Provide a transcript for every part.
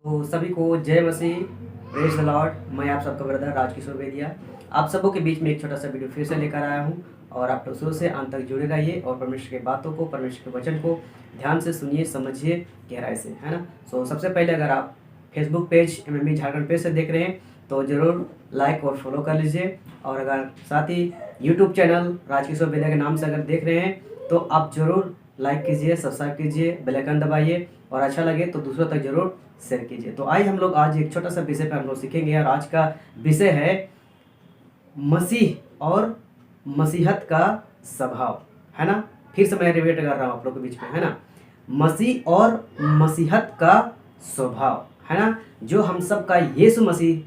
तो सभी को जय मसीह, प्रेज द लॉर्ड। मैं आप सबका ब्रदर राजकिशोर वेदिया आप सबों के बीच में एक छोटा सा वीडियो फिर से लेकर आया हूं और आप लोग शुरू से अंत तक जुड़े रहिए और परमेश्वर की बातों को, परमेश्वर के वचन को ध्यान से सुनिए, समझिए गहराई से, है ना। सबसे पहले अगर आप Facebook page MME Jharkhand page से देख रहे हैं तो ज़रूर लाइक और फॉलो कर लीजिए, और अगर साथ ही यूट्यूब चैनल राजकिशोर वेदिया के नाम से अगर देख रहे हैं तो आप ज़रूर लाइक कीजिए, सब्सक्राइब कीजिए, बेल आइकन दबाइए और अच्छा लगे तो दूसरों तक जरूर शेयर कीजिए। तो आइए हम लोग आज एक छोटा सा विषय पर हम लोग सीखेंगे, और आज का विषय है मसीह और मसीहत का स्वभाव, है ना। फिर से मैं रिपीट कर रहा हूँ आप लोग के बीच में, है ना। मसीह और मसीहत का स्वभाव, है ना। जो हम सब का यीशु मसीह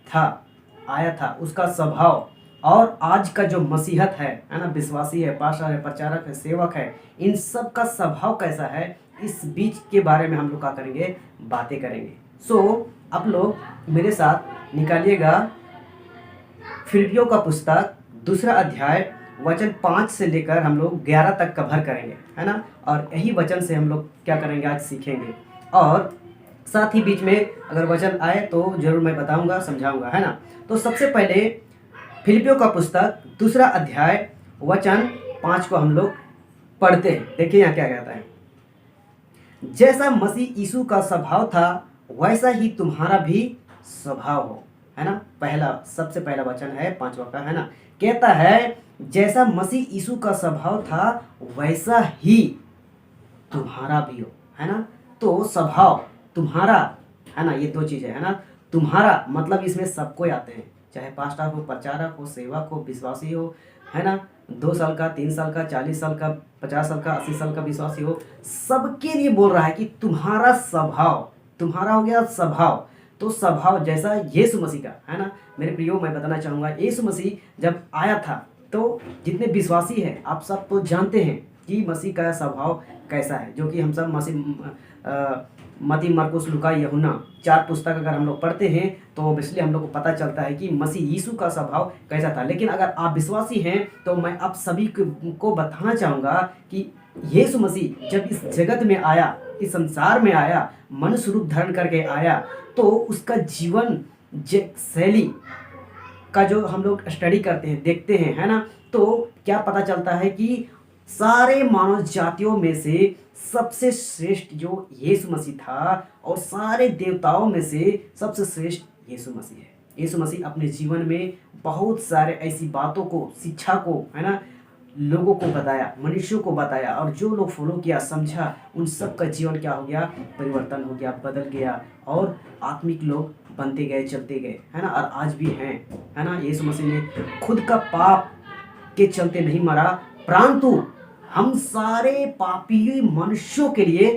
था, आया था, उसका स्वभाव और आज का जो मसीहत है ना, विश्वासी है, पास्टर है, प्रचारक है, सेवक है, इन सब का स्वभाव कैसा है, इस बीच के बारे में हम लोग क्या करेंगे, बातें करेंगे। आप लोग मेरे साथ निकालिएगा फिलिप्पियों का पुस्तक 2 अध्याय वचन 5 से लेकर हम लोग 11 तक कवर करेंगे, है ना। और यही वचन से हम लोग क्या करेंगे, आज सीखेंगे। और साथ ही बीच में अगर वचन आए तो जरूर मैं बताऊंगा, समझाऊंगा, है ना। तो सबसे पहले फिलिप्पियों का पुस्तक 2 अध्याय वचन 5 को हम लोग पढ़ते हैं। देखिए यहाँ क्या कहता है। जैसा मसीह यीशु का स्वभाव था वैसा ही तुम्हारा भी स्वभाव हो, है ना। सबसे पहला वचन है 5वां का, है ना। कहता है जैसा मसीह यीशु का स्वभाव था वैसा ही तुम्हारा भी हो, है ना। तो स्वभाव तुम्हारा, है ना, ये दो चीजें, है ना। तुम्हारा मतलब इसमें सब कोई आते हैं, चाहे पास्टर हो, प्रचारक हो, सेवक हो, विश्वासी हो, है ना। 2 साल का, 3 साल का, 40 साल का, 50 साल का, 80 साल का विश्वासी हो, सबके लिए बोल रहा है कि तुम्हारा स्वभाव, तुम्हारा हो गया स्वभाव। तो स्वभाव जैसा यीशु मसीह का, है ना। मेरे प्रियो, मैं बताना चाहूँगा, यीशु मसीह जब आया था तो जितने विश्वासी हैं आप सब तो जानते हैं कि मसीह का स्वभाव कैसा है, जो कि हम सब मती, मरकुस, लूका, यूहन्ना 4 पुस्तक अगर हम लोग पढ़ते हैं तो ऑब्वियसली हम लोग को पता चलता है कि मसीह यीशु का स्वभाव कैसा था। लेकिन अगर आप विश्वासी हैं तो मैं आप सभी को बताना चाहूँगा कि यीशु मसीह जब इस जगत में आया, इस संसार में आया, मनुष्य रूप धारण करके आया, तो उसका जीवन शैली का जो हम लोग स्टडी करते हैं, देखते हैं, है ना, तो क्या पता चलता है कि सारे मानव जातियों में से सबसे श्रेष्ठ जो यीशु मसीह था, और सारे देवताओं में से सबसे श्रेष्ठ यीशु मसीह है। यीशु मसीह अपने जीवन में बहुत सारे ऐसी बातों को, शिक्षा को, है ना, लोगों को बताया, मनुष्यों को बताया, और जो लोग फॉलो किया, समझा, उन सब का जीवन क्या हो गया, परिवर्तन हो गया, बदल गया, और आत्मिक लोग बनते गए, चलते गए, है ना। और आज भी हैं, है ना। यीशु मसीह ने खुद का पाप के चलते नहीं मरा, परंतु हम सारे पापी मनुष्यों के लिए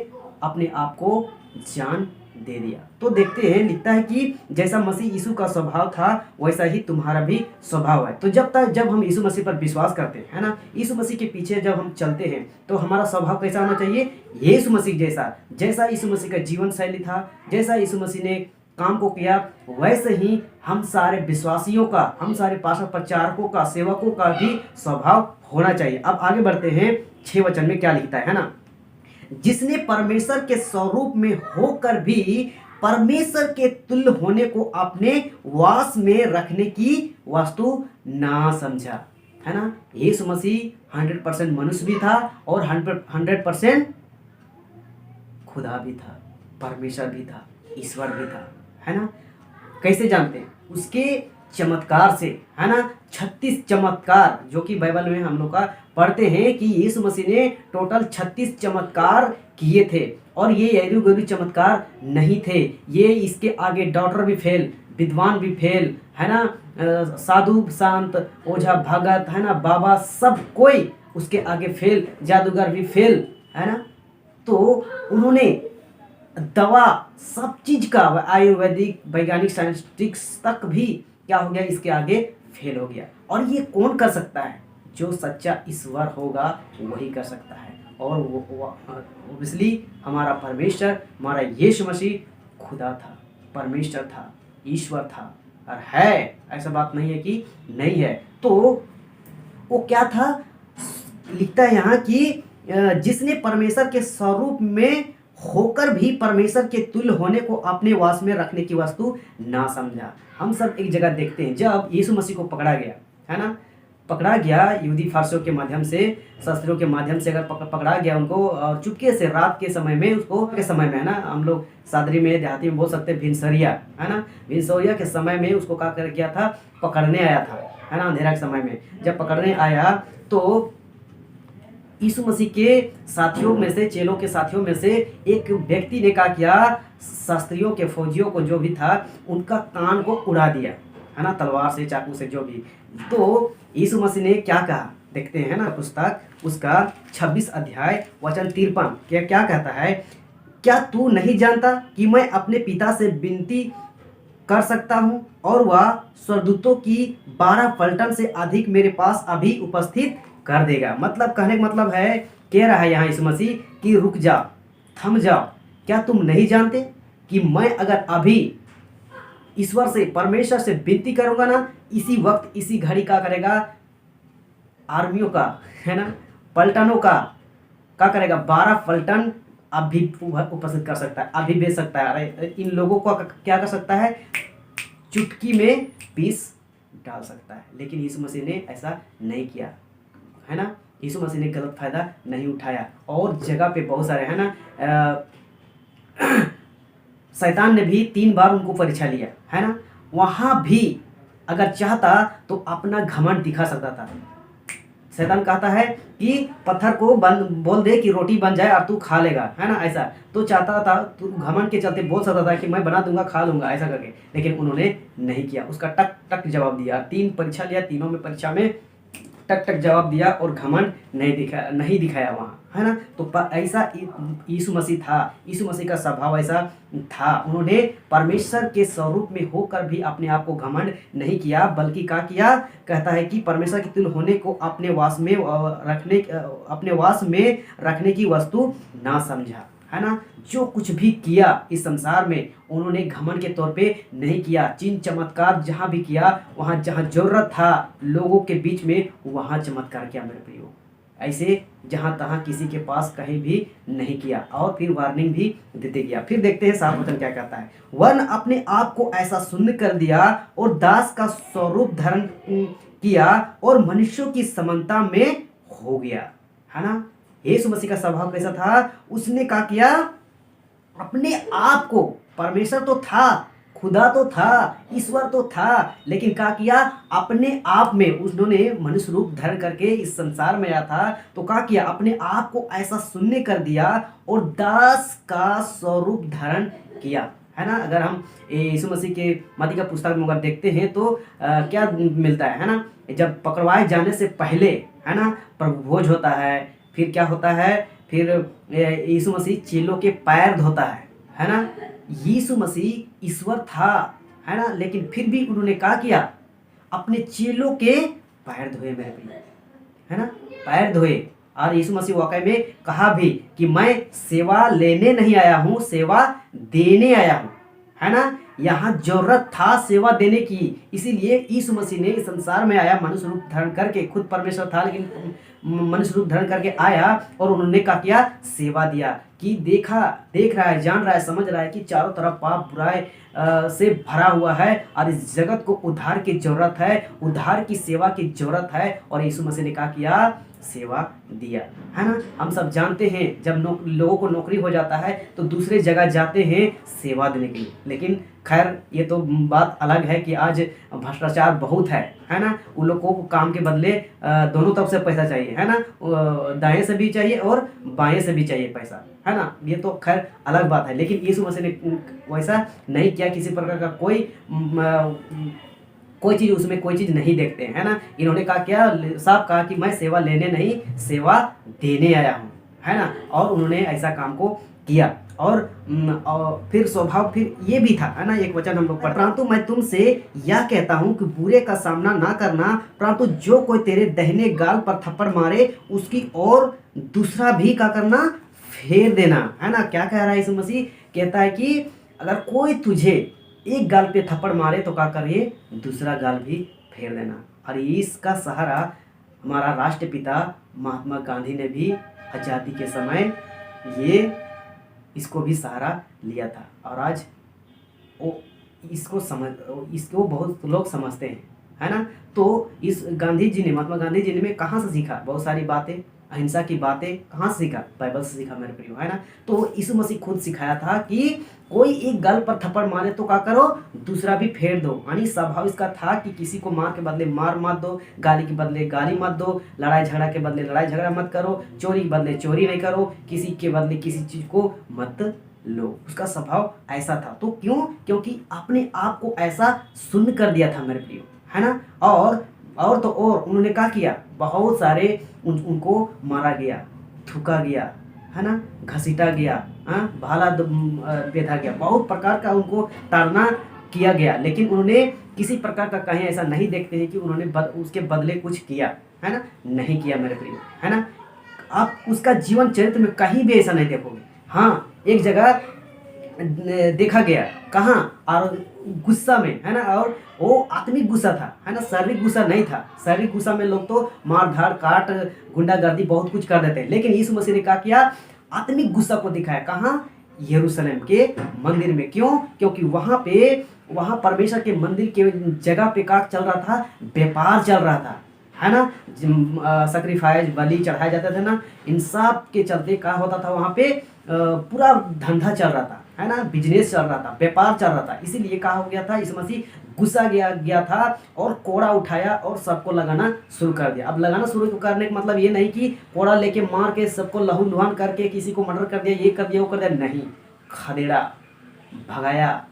अपने आप को जान दे दिया। तो देखते हैं, लिखता है कि जैसा मसीह यीशु का स्वभाव था वैसा ही तुम्हारा भी स्वभाव है। तो जब हम यीशु मसीह पर विश्वास करते हैं, है ना, यीशु मसीह के पीछे जब हम चलते हैं तो हमारा स्वभाव कैसा होना चाहिए, यीशु मसीह जैसा यीशु मसीह का जीवन शैली था, जैसा यीशु मसीह ने काम को किया, वैसे ही हम सारे विश्वासियों का, हम सारे पास्टर, प्रचारकों का, सेवकों का भी स्वभाव होना चाहिए। अब आगे बढ़ते हैं, 6 वचन में क्या लिखता है ना। जिसने परमेश्वर के स्वरूप में होकर भी परमेश्वर के तुल्य होने को अपने वास में रखने की वस्तु ना समझा, है ना। यीशु मसीह 100% मनुष्य भी था और 100% खुदा भी था, परमेश्वर भी था, ईश्वर भी था, है ना। कैसे जानते हैं, उसके चमत्कार से, है ना। 36 चमत्कार जो कि बाइबल में हम लोग का पढ़ते हैं कि यीशु मसीह ने टोटल 36 चमत्कार किए थे, और ये एरू चमत्कार नहीं थे। ये इसके आगे डॉक्टर भी फेल, विद्वान भी फेल, है ना, साधु संत, ओझा भगत, है ना, बाबा, सब कोई उसके आगे फेल, जादूगर भी फेल, है ना। तो उन्होंने दवा, सब चीज का, आयुर्वेदिक, वैज्ञानिक, साइंटिफिक तक भी क्या हो गया, इसके आगे फेल हो गया। और ये कौन कर सकता है, जो सच्चा ईश्वर होगा वही कर सकता है। और वो ऑब्वियसली हमारा परमेश्वर, हमारा यीशु मसीह खुदा था, परमेश्वर था, ईश्वर था, और है, ऐसा बात नहीं है कि नहीं है। तो वो क्या था, लिखता है यहाँ कि जिसने परमेश्वर के स्वरूप में होकर भी परमेश्वर के तुल्य होने को अपने वास में रखने की वस्तु ना समझा। हम सब एक जगह देखते हैं, जब यीशु मसीह को पकड़ा गया, है ना, पकड़ा गया यहूदी फारसियों के माध्यम से, शास्त्रियों के माध्यम से, अगर पकड़ा गया उनको, और चुपके से रात के समय में, उसको के समय में, है ना, हम लोग सादरी में देहाती में बोल सकते हैं भिनसरिया, है ना, भिनसरिया के समय में उसको क्या कर किया था, पकड़ने आया था, है ना, अंधेरा के समय में जब पकड़ने आया तो यीशु मसीह के साथियों में से, चेलों के साथियों में से एक व्यक्ति ने क्या किया, शास्त्रियों के, फौजियों को जो भी था, उनका कान को उड़ा दिया, है ना, तलवार से, चाकू से, जो भी। तो यीशु मसीह ने क्या कहा, देखते हैं ना, पुस्तक उसका 26 अध्याय वचन 53 क्या क्या कहता है, क्या तू नहीं जानता कि मैं अपने पिता से विनती कर सकता हूँ और वह स्वर्गदूतों की 12 पलटन से अधिक मेरे पास अभी उपस्थित कर देगा। मतलब कहने का मतलब है, कह रहा है यहाँ यीशु मसीह कि रुक जाओ, थम जाओ, क्या तुम नहीं जानते कि मैं अगर अभी ईश्वर से, परमेश्वर से विनती करूंगा ना, इसी वक्त, इसी घड़ी क्या करेगा, आर्मियों का, है ना, पलटनों का क्या करेगा, 12 पलटन अभी उपस्थित कर सकता है, अभी भेज सकता है। अरे इन लोगों को क्या कर सकता है, चुटकी में पीस डाल सकता है। लेकिन यीशु मसीह ने ऐसा नहीं किया, है ना, यीशु मसीह ने गलत फायदा नहीं उठाया। और जगह पे बहुत सारे, है ना, शैतान ने भी 3 बार उनको परीक्षा लिया, है ना, वहां भी अगर चाहता तो अपना घमंड दिखा सकता था। शैतान कहता है कि पत्थर को बोल दे कि रोटी बन जाए और तू खा लेगा, है ना, ऐसा तो चाहता था, तू घमंड के चलते बोल सकता था कि मैं बना दूंगा, खा लूंगा, ऐसा करके। लेकिन उन्होंने नहीं किया, उसका टक टक जवाब दिया। 3 परीक्षा लिया, तीनों में परीक्षा में टक टक जवाब दिया और घमंड नहीं दिखाया वहाँ, है ना। तो ऐसा यीशु मसीह था, यीशु मसीह का स्वभाव ऐसा था। उन्होंने परमेश्वर के स्वरूप में होकर भी अपने आप को घमंड नहीं किया, बल्कि क्या किया, कहता है कि परमेश्वर के तुल्य होने को अपने वास में रखने की वस्तु ना समझा, है ना। जो कुछ भी किया इस संसार में, उन्होंने घमंड के तौर पे नहीं किया। चिन्ह चमत्कार जहाँ भी किया, वहाँ जहाँ जरूरत था लोगों के बीच में, वहाँ चमत्कार किया मेरे प्रियो। ऐसे जहाँ तहाँ किसी के पास कहीं भी नहीं किया, और फिर वार्निंग भी देते गया। फिर देखते हैं 7 वचन क्या कहता है, वरन अपने आप को ऐसा शून्य कर दिया और दास का स्वरूप धारण किया और मनुष्यों की समानता में हो गया, है ना। यीशु मसीह का स्वभाव कैसा था, उसने क्या किया, अपने आप को, परमेश्वर तो था, खुदा तो था, ईश्वर तो था, लेकिन क्या किया, अपने आप में उन्होंने मनुष्य रूप धारण करके इस संसार में आया था। तो क्या किया, अपने आप को ऐसा शून्य कर दिया और दास का स्वरूप धारण किया, है ना। अगर हम यीशु मसीह के मत्ती का पुस्तक में अगर देखते हैं तो क्या मिलता है ना, जब पकड़वाए जाने से पहले, है ना, प्रभु भोज होता है, फिर क्या होता है, फिर यीशु मसीह चेलों के पैर धोता है ना। यीशु मसीह ईश्वर था, है ना, लेकिन फिर भी उन्होंने क्या किया, अपने चेलों के पैर धोए मेरे प्रिय, है ना, पैर धोए। और यीशु मसीह वाकई में कहा भी कि मैं सेवा लेने नहीं आया हूँ, सेवा देने आया हूँ, है ना। यहाँ जरूरत था सेवा देने की, इसीलिए यीशु मसीह ने इस संसार में आया, मनुष्य रूप धारण करके, खुद परमेश्वर था लेकिन मनुष्य रूप धारण करके आया, और उन्होंने क्या किया, सेवा दिया। कि देख रहा है, जान रहा है, समझ रहा है कि चारों तरफ पाप बुराई से भरा हुआ है और इस जगत को उद्धार की जरूरत है, उद्धार की सेवा की जरूरत है, और यीशु मसीह ने क्या किया, सेवा दिया, है ना। हम सब जानते हैं जब लोगों को नौकरी हो जाता है तो दूसरे जगह जाते हैं सेवा देने के लिए। लेकिन खैर ये तो बात अलग है कि आज भ्रष्टाचार बहुत है ना। उन लोगों को काम के बदले दोनों तरफ से पैसा चाहिए, है ना, दाएं से भी चाहिए और बाएं से भी चाहिए पैसा, है ना। ये तो खैर अलग बात है, लेकिन यीशु मसीह ने वैसा नहीं किया, किसी प्रकार का कोई चीज़, उसमें कोई चीज़ नहीं देखते हैं, है ना। इन्होंने कहा क्या, साफ कहा कि मैं सेवा लेने नहीं, सेवा देने आया हूँ, है ना। और उन्होंने ऐसा काम को किया। और फिर स्वभाव फिर ये भी था, है ना। एक वचन हम लोग पढ़, परंतु मैं तुमसे यह कहता हूँ कि बुरे का सामना ना करना, परंतु जो कोई तेरे दाहिने गाल पर थप्पड़ मारे उसकी और दूसरा भी क्या करना, फेर देना, है ना। क्या कह रहा है यीशु मसीह, कहता है कि अगर कोई तुझे एक गाल पे थप्पड़ मारे तो क्या करिए, दूसरा गाल भी फेर देना। और इसका सहारा हमारा राष्ट्रपिता महात्मा गांधी ने भी आज़ादी के समय ये इसको भी सहारा लिया था। और आज वो इसको बहुत लोग समझते हैं, है ना। तो इस गांधी जी ने, महात्मा गांधी जी ने कहाँ से सीखा? बहुत सारी बातें, अहिंसा की बातें कहाँ से सीखा? बाइबल से सीखा मेरे प्रियो, है ना। तो यीशु मसीह खुद सिखाया था कि कोई एक गाल पर थप्पड़ मारे तो क्या करो, दूसरा भी फेर दो। यानी स्वभाव इसका था कि किसी को मार के बदले मार मत दो, गाली के बदले गाली मत दो, लड़ाई झगड़ा के बदले लड़ाई झगड़ा मत करो, चोरी के बदले चोरी नहीं करो, किसी के बदले किसी चीज को मत लो। उसका स्वभाव ऐसा था। तो क्यों? क्योंकि अपने आप को ऐसा सुन कर दिया था मेरे प्रियो, है ना। और तो और उन्होंने क्या किया? बहुत सारे उनको मारा गया, थूका गया, है ना, घसीटा गया, भाला बेधा गया, बहुत प्रकार का उनको ताड़ना किया गया। लेकिन उन्होंने किसी प्रकार का कहीं ऐसा नहीं देखते हैं कि उन्होंने उसके बदले कुछ किया, है ना, नहीं किया मेरे प्रियो, है ना। आप उसका जीवन चरित्र में कहीं भी ऐसा नहीं देखोगे। हाँ, एक जगह देखा गया, कहाँ? और गुस्सा में, है ना। और वो आत्मिक गुस्सा था, है ना, शारीरिक गुस्सा नहीं था। शारीरिक गुस्सा में लोग तो मार धाड़ काट गुंडागर्दी बहुत कुछ कर देते हैं, लेकिन यीशु मसीह ने क्या किया? आत्मिक गुस्सा को दिखाया। कहाँ? यरूशलेम के मंदिर में। क्यों? क्योंकि वहाँ परमेश्वर के मंदिर के जगह पे क्या चल रहा था? व्यापार चल रहा था, है ना। सैक्रिफाइस बलि चढ़ाए जाते थे ना, इन सब के चलते क्या होता था? वहाँ पे पूरा धंधा चल रहा था, है ना, बिजनेस चल रहा था, व्यापार चल रहा था। इसीलिए क्या हो गया था? यीशु मसीह गुस्सा गया था और कोड़ा उठाया और सबको लगाना शुरू कर दिया। अब लगाना शुरू करने का मतलब ये नहीं कि कोड़ा लेके मार के सबको लहू लुहान करके किसी को मर्डर कर दिया, ये कर दिया, वो कर दिया, नहीं, खदेड़ा, भगाया,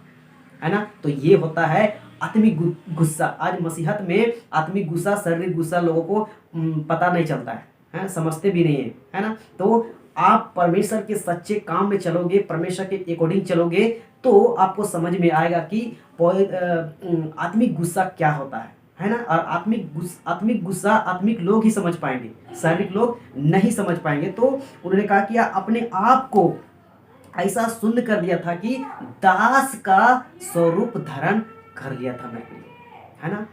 है ना। तो ये होता है आत्मिक गुस्सा। आज मसीहत में आत्मिक गुस्सा, शारीरिक गुस्सा लोगों को पता नहीं चलता है, समझते भी नहीं है ना। तो आप परमेश्वर के सच्चे काम में चलोगे, परमेश्वर के अकॉर्डिंग चलोगे, तो आपको समझ में आएगा कि आत्मिक गुस्सा क्या होता है ना। और आत्मिक गुस्सा आत्मिक लोग ही समझ पाएंगे, शारीरिक लोग नहीं समझ पाएंगे। तो उन्होंने कहा कि अपने आप को ऐसा सुंदर कर दिया था कि दास का स्वरूप धारण कर लिया था मेरे लिए, है ना,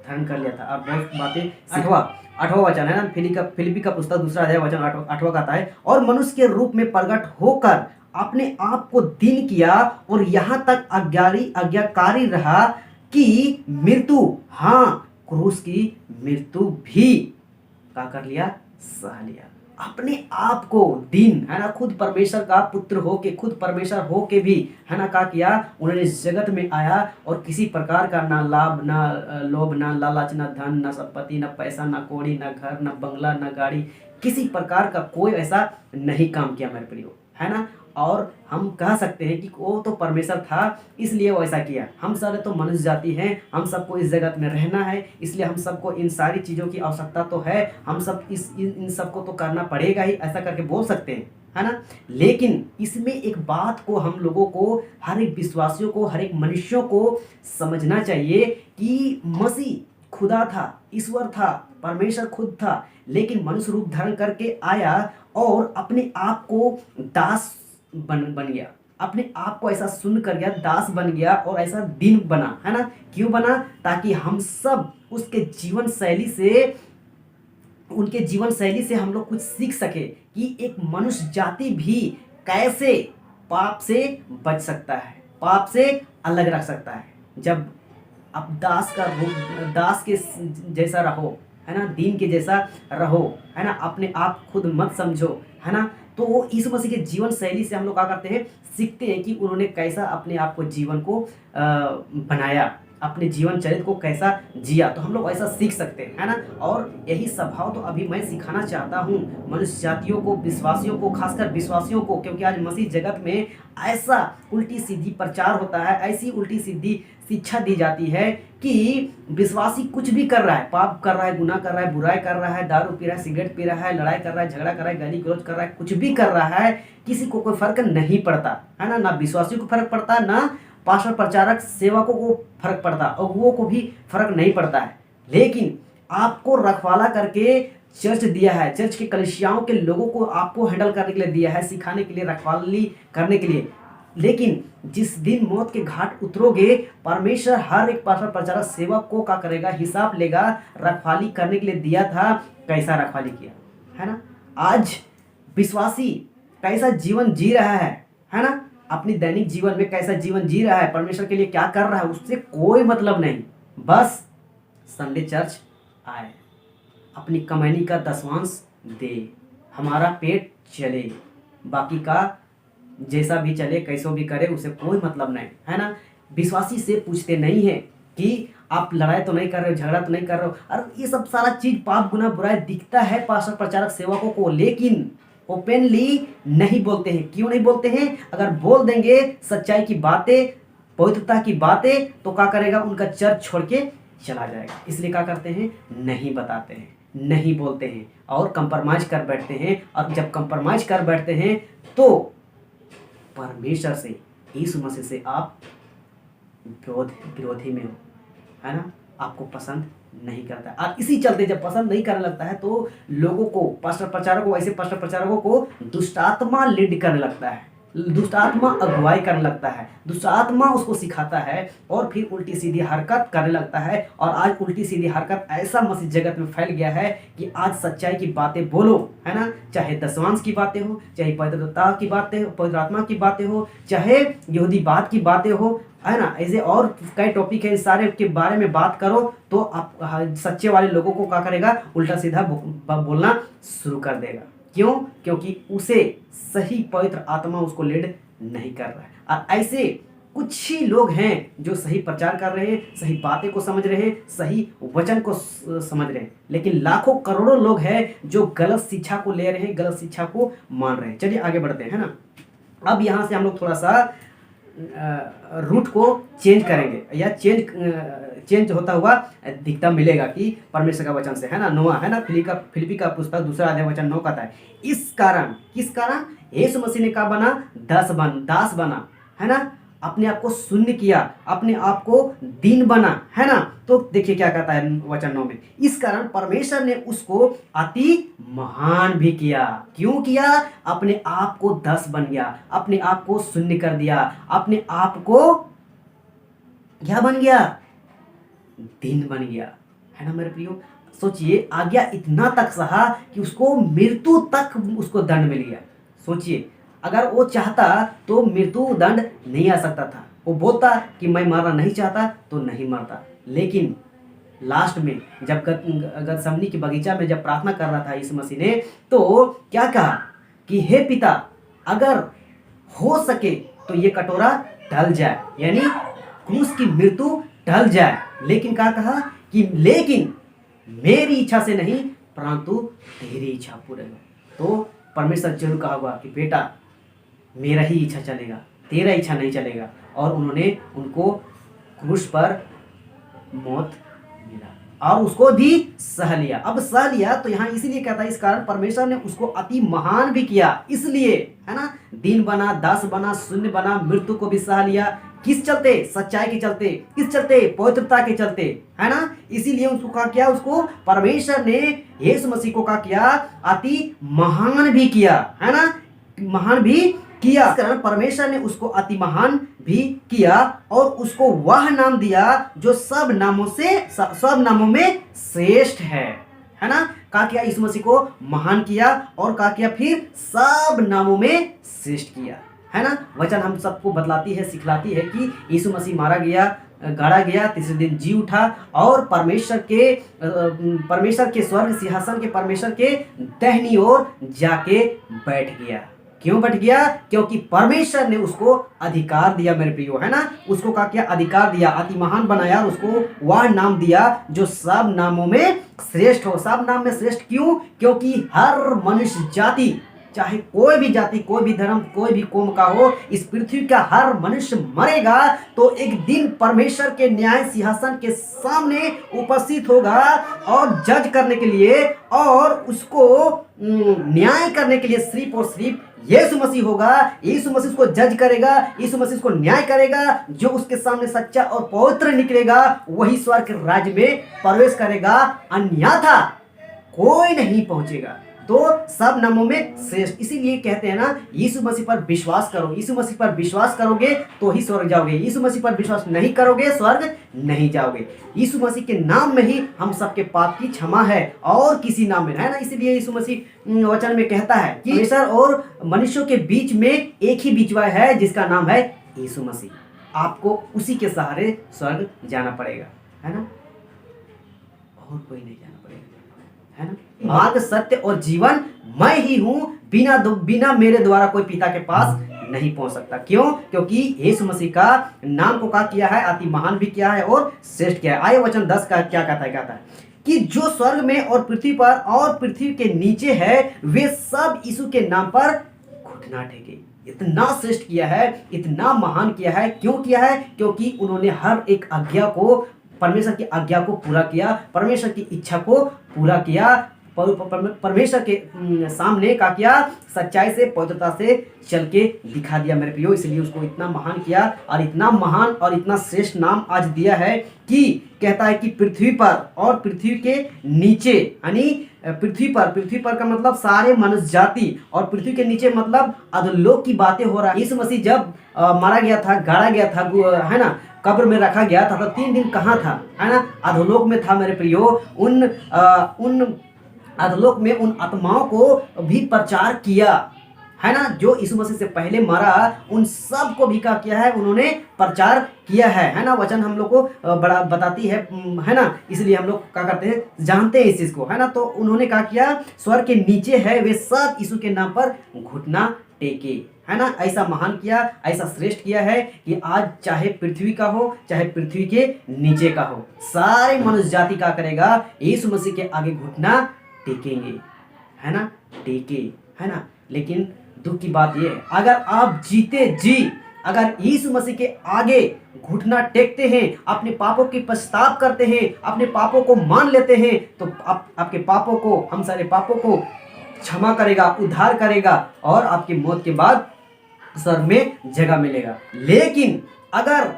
धारण कर लिया था। अब बहुत बातें। आठवां वचन है ना, फिलिपी का पुस्तक 2 अध्याय वचन 8वां का आता है, और मनुष्य के रूप में प्रकट होकर अपने आप को दीन किया और यहाँ तक आज्ञाकारी रहा कि मृत्यु, हाँ, क्रूस की मृत्यु भी क्या कर लिया? सह लिया। अपने आप को दीन, है ना, खुद परमेश्वर का पुत्र हो के, खुद परमेश्वर हो के भी, है ना, क्या किया? उन्होंने इस जगत में आया और किसी प्रकार का ना लाभ, ना लोभ, ना लालच, ना धन, ना संपत्ति, ना पैसा, ना कौड़ी, ना घर, ना बंगला, ना गाड़ी, किसी प्रकार का कोई ऐसा नहीं काम किया मेरे प्रियो, है ना। और हम कह सकते हैं कि वो तो परमेश्वर था इसलिए वो ऐसा किया। हम सारे तो मनुष्य जाति हैं, हम सबको इस जगत में रहना है, इसलिए हम सबको इन सारी चीज़ों की आवश्यकता तो है, हम सब इन सबको तो करना पड़ेगा ही, ऐसा करके बोल सकते हैं, है ना। लेकिन इसमें एक बात को हम लोगों को, हर एक विश्वासियों को, हर एक मनुष्यों को समझना चाहिए कि मसीह खुदा था, ईश्वर था, परमेश्वर खुद था, लेकिन मनुष्य रूप धारण करके आया और अपने आप को दास बन गया, अपने आप को ऐसा सुन कर गया, दास बन गया और ऐसा दीन बना, है ना। क्यों बना? ताकि हम सब उसके जीवन शैली से, उनके जीवन शैली से हम लोग कुछ सीख सके कि एक मनुष्य जाति भी कैसे पाप से बच सकता है, पाप से अलग रख सकता है। जब आप दास का रूप, दास के जैसा रहो, है ना, दीन के जैसा रहो, है ना, अपने आप खुद मत समझो, है ना। तो वो यीशु मसीह के जीवन शैली से हम लोग क्या करते हैं? सीखते हैं कि उन्होंने कैसा अपने आप को, जीवन को बनाया, अपने जीवन चरित्र को कैसा जिया, तो हम लोग ऐसा सीख सकते हैं, है ना। और यही स्वभाव तो अभी मैं सिखाना चाहता हूँ मनुष्य जातियों को, विश्वासियों को, खासकर विश्वासियों को, क्योंकि आज मसीह जगत में ऐसा उल्टी सीधी प्रचार होता है, ऐसी उल्टी सीधी शिक्षा दी जाती है कि विश्वासी कुछ भी कर रहा है, पाप कर रहा है, गुनाह कर रहा है, बुराई कर रहा है, दारू पी रहा है, सिगरेट पी रहा है, लड़ाई कर रहा है, झगड़ा कर रहा है, गाली गलौज कर रहा है, कुछ भी कर रहा है, किसी को कोई फर्क नहीं पड़ता, है ना। ना विश्वासियों को फर्क पड़ता, ना पास्टर प्रचारक सेवकों को फर्क पड़ता, और वो को भी फर्क नहीं पड़ता है। लेकिन आपको रखवाला करके चर्च दिया है, चर्च के कलीसियाओं के लोगों को आपको हैंडल करने के लिए दिया है, सिखाने के लिए, रखवाली करने के लिए। लेकिन जिस दिन मौत के घाट उतरोगे, परमेश्वर हर एक पास्टर प्रचारक सेवक को क्या करेगा? हिसाब लेगा। रखवाली करने के लिए दिया था, कैसा रखवाली किया, है ना। आज विश्वासी कैसा जीवन जी रहा है है ना, अपनी दैनिक जीवन में कैसा जीवन जी रहा है, परमेश्वर के लिए क्या कर रहा है, उससे कोई मतलब नहीं। बस संडे चर्च आए, अपनी कमाई का दसवांश दे, हमारा पेट चले, बाकी का जैसा भी चले कैसो भी करे उसे कोई मतलब नहीं, है ना। विश्वासी से पूछते नहीं है कि आप लड़ाई तो नहीं कर रहे हो, झगड़ा तो नहीं कर रहे हो, और ये सब सारा चीज पाप गुनाह बुराई दिखता है पास्टर प्रचारक सेवकों को, लेकिन ओपनली नहीं बोलते हैं। क्यों नहीं बोलते हैं? अगर बोल देंगे सच्चाई की बातें, पवित्रता की बातें, तो क्या करेगा, उनका चर्च छोड़ के चला जाएगा। इसलिए क्या करते हैं, नहीं बताते हैं, नहीं बोलते हैं और कंप्रोमाइज कर बैठते हैं। और जब कंप्रोमाइज कर बैठते हैं तो परमेश्वर से, यीशु मसीह से आप विरोधी में हो, है ना, आपको पसंद नहीं करता है। और इसी चलते जब पसंद नहीं करने लगता है तो लोगों को, पास्टर प्रचारकों, ऐसे पास्टर प्रचारकों को दुष्ट आत्मा लीड करने लगता है, दुष्ट आत्मा अगुवाई करने लगता है, दुष्ट आत्मा उसको सिखाता है और फिर उल्टी सीधी हरकत करने लगता है। और आज उल्टी सीधी हरकत ऐसा मसीह जगत में फैल गया है कि आज सच्चाई की बातें बोलो, है ना, चाहे दसवांश की बातें हो, चाहे पवित्रता की बातें हो, पवित्र आत्मा की बातें हो, चाहे यहूदीवाद की बातें हो, है ना, ऐसे और कई टॉपिक है, इस सारे के बारे में बात करो तो आप सच्चे वाले लोगों को क्या करेगा, उल्टा सीधा बोलना शुरू कर देगा। क्यों? क्योंकि उसे सही पवित्र आत्मा उसको लीड नहीं कर रहा है। और ऐसे कुछ ही लोग हैं जो सही प्रचार कर रहे हैं, सही बातें को समझ रहे हैं, सही वचन को समझ रहे हैं, लेकिन लाखों करोड़ों लोग हैं जो गलत शिक्षा को ले रहे हैं, गलत शिक्षा को मान रहे हैं। चलिए आगे बढ़ते हैं, है ना। अब यहाँ से हम लोग थोड़ा सा रूट को चेंज करेंगे, या चेंज होता हुआ दिखता मिलेगा कि परमेश्वर का वचन से, है ना। नोआ, है ना, फिलिपी का पुस्तक 2 अध्याय वचन 9 कहता है, इस कारण, किस कारण यीशु मसीह ने क्या बना, दास बना, है ना, अपने आप को शून्य किया, अपने आप को दीन बना, है ना। तो देखिए क्या कहता है वचन 9 में, इस कारण परमेश्वर ने उसको अति महान भी किया। क्यों किया? अपने आप को दास बन गया, अपने आप को शून्य कर दिया, अपने आप को क्या बन गया, दीन बन गया, है ना मेरे प्रियो। सोचिए, आज्ञा इतना तक सहा कि उसको मृत्यु तक उसको दंड मिल गया। सोचिए, अगर वो चाहता तो मृत्यु दंड नहीं आ सकता था, वो बोलता कि मैं मारना नहीं चाहता तो नहीं मरता। लेकिन लास्ट में जब गतसमनी की बगीचा में जब प्रार्थना कर रहा था यीशु मसीह ने, तो क्या कहा कि हे पिता, अगर हो सके तो ये कटोरा टल जाए, यानी क्रूस की मृत्यु टल जाए। लेकिन क्या कहा कि लेकिन मेरी इच्छा से नहीं परंतु तेरी इच्छा पूरे हो। तो परमेश्वर जरूर कहा होगा कि बेटा मेरा ही इच्छा चलेगा, तेरा इच्छा नहीं चलेगा। और उन्होंने उनको क्रूस पर मौत मिला और उसको भी सह लिया। अब सह लिया तो यहाँ इसीलिए कहता है, इस कारण परमेश्वर ने उसको अति महान भी किया, इसलिए, है ना, दीन बना, दास बना, शून्य बना, मृत्यु को भी सह लिया। किस चलते? सच्चाई के चलते। किस चलते? पवित्रता के चलते, है ना। इसीलिए उसको क्या किया, उसको परमेश्वर ने यीशु मसीह को क्या किया, अति महान भी किया, है ना, महान भी किया। इस कारण परमेश्वर ने उसको अति महान भी किया और उसको वह नाम दिया जो सब नामों में श्रेष्ठ है ना। क्या किया? यीशु मसीह को महान किया और क्या किया, फिर सब नामों में श्रेष्ठ किया, है ना। वचन हम सबको बतलाती है, सिखलाती है कि यीशु मसीह मारा गया, गाड़ा गया, तीसरे दिन जी उठा और परमेश्वर के स्वर्ग सिंहासन के परमेश्वर के दाहिनी ओर जाके बैठ गया। क्यों बैठ गया? क्योंकि परमेश्वर ने उसको अधिकार दिया मेरे प्रियो, है ना। उसको क्या किया? अधिकार दिया, अति महान बनाया और उसको वह नाम दिया जो सब नामों में श्रेष्ठ हो। सब नाम में श्रेष्ठ क्यों? क्योंकि हर मनुष्य जाति, चाहे कोई भी जाति, कोई भी धर्म, कोई भी कौम का हो, इस पृथ्वी का हर मनुष्य मरेगा तो एक दिन परमेश्वर के न्याय सिंहासन के सामने उपस्थित होगा और जज करने के लिए और उसको न्याय करने के लिए सिर्फ और सिर्फ यीशु मसीह होगा। यीशु मसीह उसको जज करेगा, यीशु मसीह उसको न्याय करेगा। जो उसके सामने सच्चा और पवित्र निकलेगा वही स्वर्ग के राज्य में प्रवेश करेगा, अन्यथा कोई नहीं पहुंचेगा। तो सब नामों में श्रेष्ठ। इसीलिए कहते हैं ना, यीशु मसीह पर विश्वास करो, यीशु मसीह पर विश्वास करोगे तो ही स्वर्ग जाओगे, यीशु मसीह पर विश्वास नहीं करोगे स्वर्ग नहीं जाओगे। यीशु मसीह के नाम में ही हम सबके पाप की क्षमा है, और किसी नाम में, है ना। इसीलिए यीशु मसीह वचन में कहता है कि परमेश्वर और मनुष्यों के बीच में एक ही बीचवा है, जिसका नाम है यीशु मसीह। आपको उसी के सहारे स्वर्ग जाना पड़ेगा, है ना, और कोई नहीं जाना पड़ेगा, है ना। मार्ग, सत्य और जीवन मैं ही हूँ, बिना मेरे द्वारा कोई पिता के पास नहीं पहुंच सकता। क्यों? क्योंकि यीशु मसीह का नाम को क्या किया है, अति महान भी किया है और श्रेष्ठ किया है। आइए वचन 10 का क्या कहता है कि जो स्वर्ग में और पृथ्वी पर और पृथ्वी के नीचे है, वे सब यीशु के नाम पर घुटना टेके। इतना श्रेष्ठ किया है, इतना महान किया है। क्यों किया है? क्योंकि उन्होंने हर एक आज्ञा को, परमेश्वर की आज्ञा को पूरा किया, परमेश्वर की इच्छा को पूरा किया, परमेश्वर के सामने का किया, सच्चाई से, पवित्रता से चल के दिखा दिया मेरे प्रियो। इसलिए उसको इतना महान किया, और इतना महान और इतना श्रेष्ठ नाम आज दिया है कि कहता है कि पृथ्वी पर और पृथ्वी के नीचे, यानी पृथ्वी पर का मतलब सारे मनुष्य जाति, और पृथ्वी के नीचे मतलब अधोलोक की बातें हो रहा है। यीशु मसीह जब मारा गया था, गाड़ा गया था, है ना, कब्र में रखा गया था, तो 3 दिन कहाँ था, है ना, अधोलोक में था मेरे प्रियो। उन अधोलोक में उन आत्माओं को भी प्रचार किया, है ना, जो यीशु मसीह से पहले मरा, उन सब को भी क्या किया है, उन्होंने प्रचार किया है ना। वचन हम लोग को बड़ा बताती है ना, इसलिए हम लोग क्या करते हैं, जानते हैं इस चीज को, है ना। तो उन्होंने क्या किया, स्वर्ग के नीचे है वे सब यीशु के नाम पर घुटना टेके, है ना। ऐसा महान किया, ऐसा श्रेष्ठ किया है कि आज चाहे पृथ्वी का हो, चाहे पृथ्वी के नीचे का हो, सारे मनुष्य जाति का करेगा, यीशु मसीह के आगे घुटना टेकेंगे, है ना, टेके, है ना। लेकिन दुख की बात यह है, अगर आप जीते जी अगर यीशु मसीह के आगे घुटना टेकते हैं, अपने पापों की पश्चाताप करते हैं, अपने पापों को मान लेते हैं, तो आपके पापों को, हम सारे पापों को क्षमा करेगा, उद्धार करेगा, और आपकी मौत के बाद स्वर्ग में जगह मिलेगा। लेकिन अगर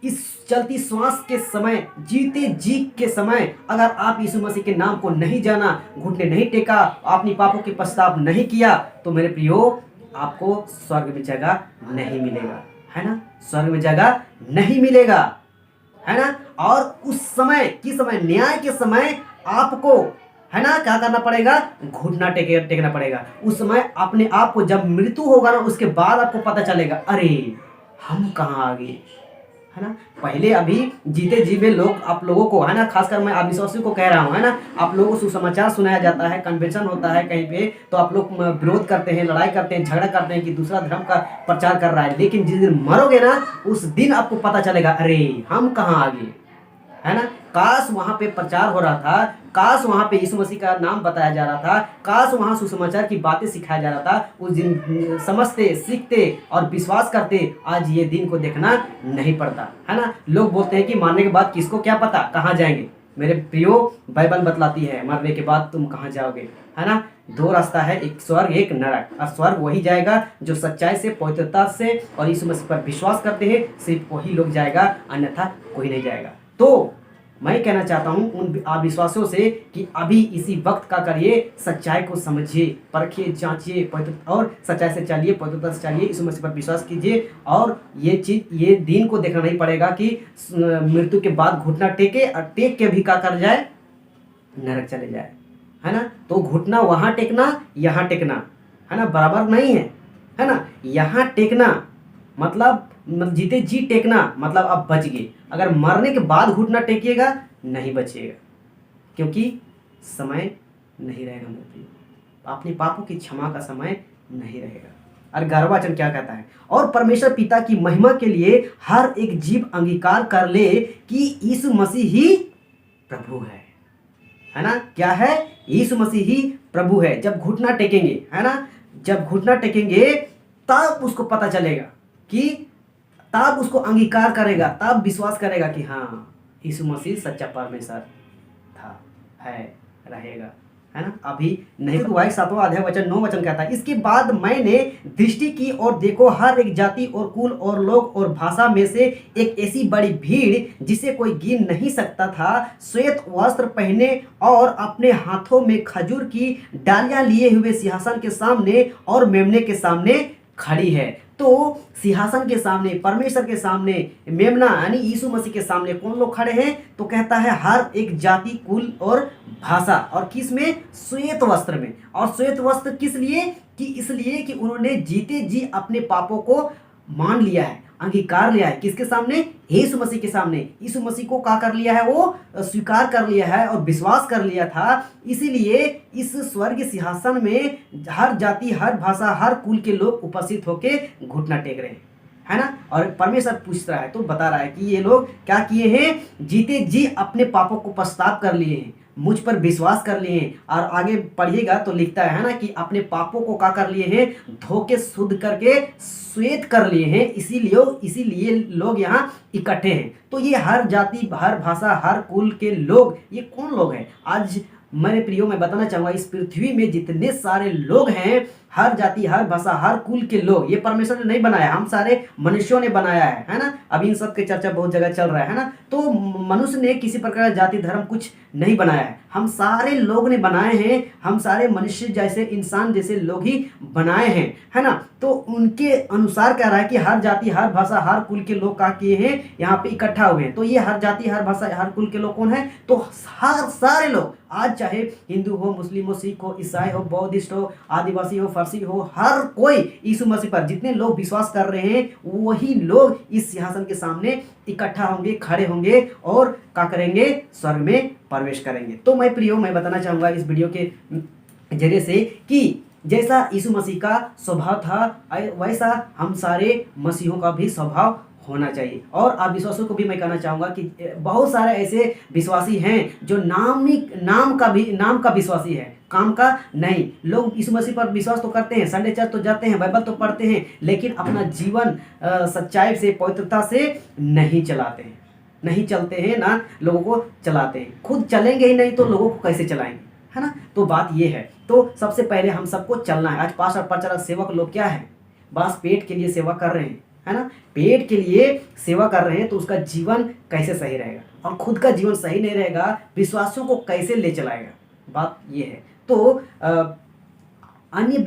इस चलती श्वास के समय, जीते जी के समय, अगर आप यीशु मसीह के नाम को नहीं जाना, घुटने नहीं टेका, अपनी पापों की पश्चाताप नहीं किया, तो मेरे प्रियो आपको स्वर्ग में जगह नहीं मिलेगा, है ना, स्वर्ग में जगह नहीं मिलेगा, है ना। और उस समय की समय, न्याय के समय आपको, है ना, क्या करना पड़ेगा, घुटना टेकना पड़ेगा। उस समय अपने आप को, जब मृत्यु होगा ना, उसके बाद आपको पता चलेगा, अरे हम कहाँ आ गए, है ना। पहले अभी जीते जी में लोग, आप लोगों को, है ना, खासकर मैं अविश्वासियों को कह रहा हूँ, है ना, आप लोगों को सुसमाचार सुनाया जाता है, कन्वेंशन होता है कहीं पे, तो आप लोग विरोध करते हैं, लड़ाई करते हैं, झगड़ा करते हैं कि दूसरा धर्म का प्रचार कर रहा है। लेकिन जिस दिन मरोगे ना, उस दिन आपको पता चलेगा, अरे हम कहाँ आ गए, है ना। काश वहां पे प्रचार हो रहा था, काश वहां पे यीशु मसीह का नाम बताया जा रहा था, काश वहां सुसमाचार की बातें सिखाया जा रहा था, उस दिन समझते, सीखते और विश्वास करते, आज ये दिन को देखना नहीं पड़ता, है ना। लोग बोलते हैं कि मरने के बाद किसको क्या पता कहाँ जाएंगे। मेरे प्रियो, बाइबल बतलाती है मरने के बाद तुम कहाँ जाओगे, है ना। 2 रास्ता है, एक स्वर्ग, एक नरक। और स्वर्ग वही जाएगा जो सच्चाई से, पवित्रता से और यीशु मसीह पर विश्वास करते हैं, सिर्फ वही लोग जाएगा, अन्यथा कोई नहीं जाएगा। तो मैं कहना चाहता हूं उन अविश्वासियों से कि अभी इसी वक्त का करिए, सच्चाई को समझिए, परखिए, जांचिए, और सच्चाई से चलिए, पवित्रता से चलिए, यीशु मसीह पर विश्वास कीजिए। और ये दिन को देखना नहीं पड़ेगा कि मृत्यु के बाद घुटना टेके, और टेक के भी क्या कर जाए, नरक चले जाए, है ना। तो घुटना वहां टेकना, यहाँ टेकना, है ना, बराबर नहीं है ना। यहाँ टेकना मतलब जीते जी टेकना, मतलब आप बच गए। अगर मरने के बाद घुटना टेकिएगा, नहीं बचिएगा, क्योंकि समय नहीं रहेगा मेरे प्रिय, अपने पापों की क्षमा का समय नहीं रहेगा। और गर्ववचन क्या कहता है, और परमेश्वर पिता की महिमा के लिए हर एक जीव अंगीकार कर ले कि यीशु मसीह ही प्रभु है ना। क्या है, यीशु मसीह ही प्रभु है। जब घुटना टेकेंगे, है ना, जब घुटना टेकेंगे, तब उसको पता चलेगा कि, तब उसको अंगीकार करेगा, तब विश्वास करेगा कि हाँ, यीशु मसीह सच्चा परमेश्वर था, है, रहेगा, है ना, अभी नहीं। तो वाई 7वां अध्याय वचन 9 वचन कहता है, इसके बाद मैंने दृष्टि की और देखो हर एक जाति और कुल और लोग और भाषा में से एक ऐसी बड़ी भीड़ जिसे कोई गिन नहीं सकता था, श्वेत वस्त्र पहने और अपने हाथों में खजूर की डालियां लिए हुए सिंहासन के सामने और मेमने के सामने खड़ी है। तो सिंहासन के सामने, परमेश्वर के सामने, मेमना यानी यीशु मसीह के सामने कौन लोग खड़े हैं? तो कहता है हर एक जाति, कुल और भाषा, और किस में? श्वेत वस्त्र में। और श्वेत वस्त्र किस लिए? कि इसलिए कि उन्होंने जीते जी अपने पापों को मान लिया है, अंगीकार लिया है। किसके सामने? यीशु मसीह के सामने। यीशु मसीह को क्या कर लिया है? वो स्वीकार कर लिया है और विश्वास कर लिया था। इसीलिए इस स्वर्ग सिंहासन में हर जाति, हर भाषा, हर कुल के लोग उपस्थित होके घुटना टेक रहे हैं, है ना। और परमेश्वर पूछ रहा है, तो बता रहा है कि ये लोग क्या किए हैं? जीते जी अपने पापों को पश्चाताप कर लिए हैं, मुझ पर विश्वास कर लिए हैं। और आगे पढ़िएगा तो लिखता है ना कि अपने पापों को क्या कर लिए हैं? धोके शुद्ध करके श्वेत कर लिए हैं। इसीलिए लोग यहाँ इकट्ठे हैं। तो ये हर जाति, हर भाषा, हर कुल के लोग, ये कौन लोग हैं? आज मेरे प्रियो मैं बताना चाहूँगा, इस पृथ्वी में जितने सारे लोग हैं, हर जाति, हर भाषा, हर कुल के लोग, ये परमेश्वर ने नहीं बनाया, हम सारे मनुष्यों ने बनाया है ना। अभी इन सब की चर्चा बहुत जगह चल रहा है ना। तो मनुष्य ने किसी प्रकार का जाति धर्म कुछ नहीं बनाया है, हम सारे लोग ने बनाए हैं। हम सारे मनुष्य जैसे, इंसान जैसे लोग ही बनाए हैं, है ना। तो उनके अनुसार कह रहा है कि हर जाति, हर भाषा, हर कुल के लोग क्या किए हैं? यहाँ पे इकट्ठा हुए हैं। तो ये हर जाति, हर भाषा, हर कुल के लोग कौन है? तो हर सारे लोग, आज चाहे हिंदू हो, मुस्लिम हो, सिख हो, ईसाई हो, बौद्धिस्ट हो, आदिवासी हो, फारसी हो, हर कोई यीशु मसीह पर जितने लोग विश्वास कर रहे हैं, वही लोग इस सिंहासन के सामने इकट्ठा होंगे, खड़े होंगे और क्या करेंगे? स्वर्ग में प्रवेश करेंगे। तो मैं प्रियो मैं बताना चाहूँगा इस वीडियो के जरिए से कि जैसा यीशु मसीह का स्वभाव था, वैसा हम सारे मसीहों का भी स्वभाव होना चाहिए। और आप विश्वासियों को भी मैं कहना चाहूँगा कि बहुत सारे ऐसे विश्वासी हैं जो नाम का विश्वासी है, काम का नहीं। लोग यीशु मसीह पर विश्वास तो करते हैं, संडे चर्च तो जाते हैं, बाइबल तो पढ़ते हैं, लेकिन अपना जीवन सच्चाई से, पवित्रता से नहीं चलाते हैं, नहीं चलते हैं, ना लोगों को चलाते हैं। खुद चलेंगे ही नहीं तो लोगों को कैसे चलाएंगे, है ना। तो बात ये है। तो सबसे पहले हम सबको चलना है। आज पास्टर, प्रचारक, सेवक लोग क्या है? बस पेट के लिए सेवा कर रहे हैं, है ना। पेट के लिए सेवा कर रहे हैं तो उसका जीवन कैसे सही रहेगा? और खुद का जीवन सही नहीं रहेगा, विश्वासियों को कैसे ले चलाएगा? बात ये है। तो अन्य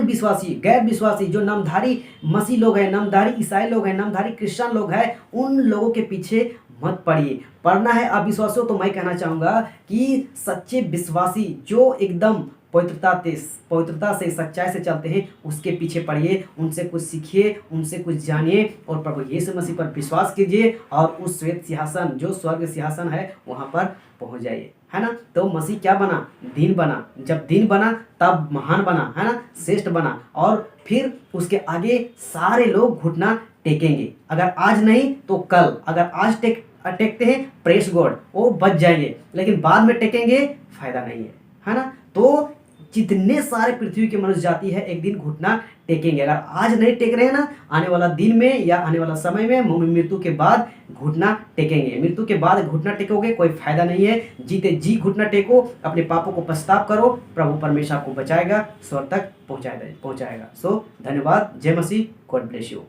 विश्वासी, गैर विश्वासी, जो नामधारी मसीह लोग हैं, नामधारी ईसाई लोग हैं, नामधारी क्रिश्चियन लोग हैं, उन लोगों के पीछे मत पड़िए। पढ़ना है अविश्वासियों तो मैं कहना चाहूँगा कि सच्चे विश्वासी जो एकदम पवित्रता से, सच्चाई से चलते हैं, उसके पीछे पड़िए, उनसे कुछ सीखिए, उनसे कुछ जानिए और प्रभु यीशु मसीह पर विश्वास कीजिए और उस श्वेत सिंहासन, जो स्वर्ग सिंहासन है, वहाँ पर पहुँच जाइए, है ना। तो मसीह क्या बना? दिन बना। जब दिन बना तब महान बना, है ना, श्रेष्ठ बना। और फिर उसके आगे सारे लोग घुटना टेकेंगे। अगर आज नहीं तो कल। अगर आज टेकते हैं, प्रेस गॉड, वो बच जाएंगे, लेकिन बाद में टेकेंगे, फायदा नहीं है ना। तो जितने सारे पृथ्वी के मनुष्य जाति है, एक दिन घुटना टेकेंगे। अगर आज नहीं टेक रहे हैं ना, आने वाला दिन में या आने वाला समय में, मृत्यु के बाद घुटना टेकेंगे। मृत्यु के बाद घुटना टेकोगे, कोई फायदा नहीं है। जीते जी घुटना टेको, अपने पापों को पश्चाताप करो, प्रभु परमेश्वर को बचाएगा, स्वर्ग तक पहुंचाएगा। सो धन्यवाद। जय मसीह। God bless you.